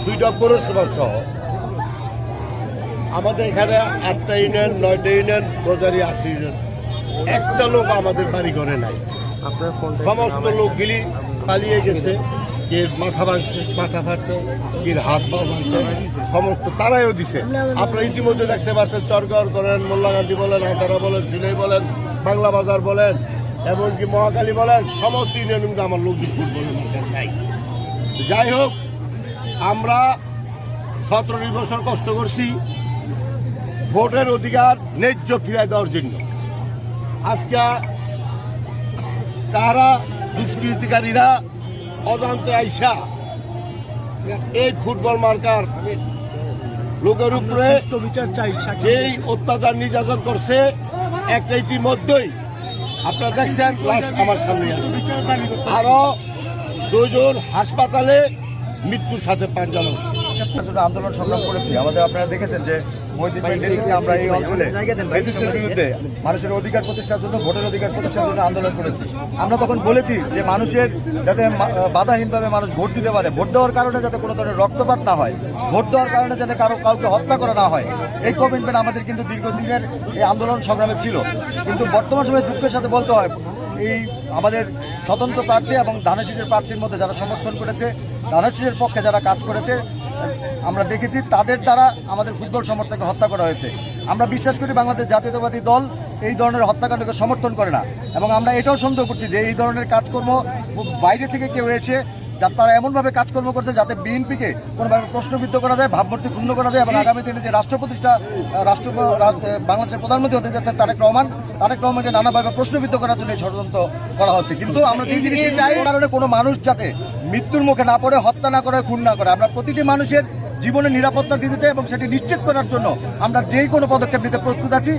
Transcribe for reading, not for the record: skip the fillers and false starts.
2টা পৌরসভা সহ আমাদের এখানে 8টা ইউনিয়ন, 9টা ইউনিয়ন, রোজারি 8টা ইউনিয়ন, একটা লোক আমাদের বাড়ি করে নাই। সমস্ত লোকগুলি পালিয়ে গেছে। কে মাথা ভাঙছে, মাথা ফাটছে, কে হাত পা ভাঙছে, সমস্ত তারাইও দিছে। আপনারা ইতিমধ্যে দেখতে পাচ্ছেন, চরগড় করেন, মোল্লাগান্ধী বলেন, আদারা বলেন, সিলাই বলেন, বাংলা বাজার বলেন, এমনকি মহাকালী বলেন, সমস্ত ইউনিয়ন কিন্তু আমার লোকদের ফুটবলের মার্কেট নাই। যাই হোক, আমরা 17 বছর কষ্ট করছি ভোটের অধিকার ন্যায্য ফিরিয়ে দেওয়ার জন্য। আজকে তারা দুষ্কৃতিকারীরা অজান্তে আইসা এই ফুটবল মার্কার লোকের উপরে বিচার চাই, যেই অত্যাচার নির্যাতন করছে, একটা ইতিমধ্যেই আপনারা দেখছেন আমার সামনে আরো 2 জন হাসপাতালে মৃত্যুর সাথে পাঞ্জাল হচ্ছে। আন্দোলন সংগ্রাম করেছি। আপনারা দেখেছেন যে আমরা এই অঞ্চলে বিরুদ্ধে মানুষের অধিকার প্রতিষ্ঠার জন্য, ভোটের অধিকার প্রতিষ্ঠার জন্য আন্দোলন করেছি। আমরা তখন বলেছি যে মানুষের যাতে বাধাহীনভাবে মানুষ ভোট দিতে পারে, ভোট দেওয়ার কারণে যাতে কোনো ধরনের রক্তপাত না হয়, ভোট দেওয়ার কারণে যাতে কাউকে হত্যা করা না হয়, এই কমিটমেন্ট আমাদের কিন্তু দীর্ঘদিনের এই আন্দোলন সংগ্রামে ছিল। কিন্তু বর্তমান সময়ে দুঃখের সাথে বলতে হয়, এই আমাদের স্বতন্ত্র প্রার্থী এবং ধানের প্রার্থীর মধ্যে যারা সমর্থন করেছে, ধানের পক্ষে যারা কাজ করেছে, আমরা দেখেছি তাদের দ্বারা আমাদের ফুটবল সমর্থককে হত্যা করা হয়েছে। আমরা বিশ্বাস করি বাংলাদেশ জাতীয়তাবাদী দল এই ধরনের হত্যাকাণ্ডকে সমর্থন করে না, এবং আমরা এটাও সন্দেহ করছি যে এই ধরনের কাজকর্ম বাইরে থেকে কেউ এসে তারা এমনভাবে কাজকর্ম করছে যাতে বিএনপিকে কোনোভাবে প্রশ্নবিদ্ধ করা যায়, ভাবমূর্তি ক্ষুণ্ণ করা যায়, এবং আগামী দিনে যে বাংলাদেশের প্রধানমন্ত্রী হতে যাচ্ছেন তারেক রহমানকে নানাভাবে প্রশ্নবিদ্ধ করার জন্য ষড়যন্ত্র করা হচ্ছে। কিন্তু আমরা যে জিনিসটি চাই, কারণে কোনো মানুষ যাতে মৃত্যুর মুখে না পড়ে, হত্যা না করে, খুন না করে। আমরা প্রতিটি মানুষের জীবনের নিরাপত্তা দিতে চাই এবং সেটি নিশ্চিত করার জন্য আমরা যেই কোনো পদক্ষেপ নিতে প্রস্তুত আছি।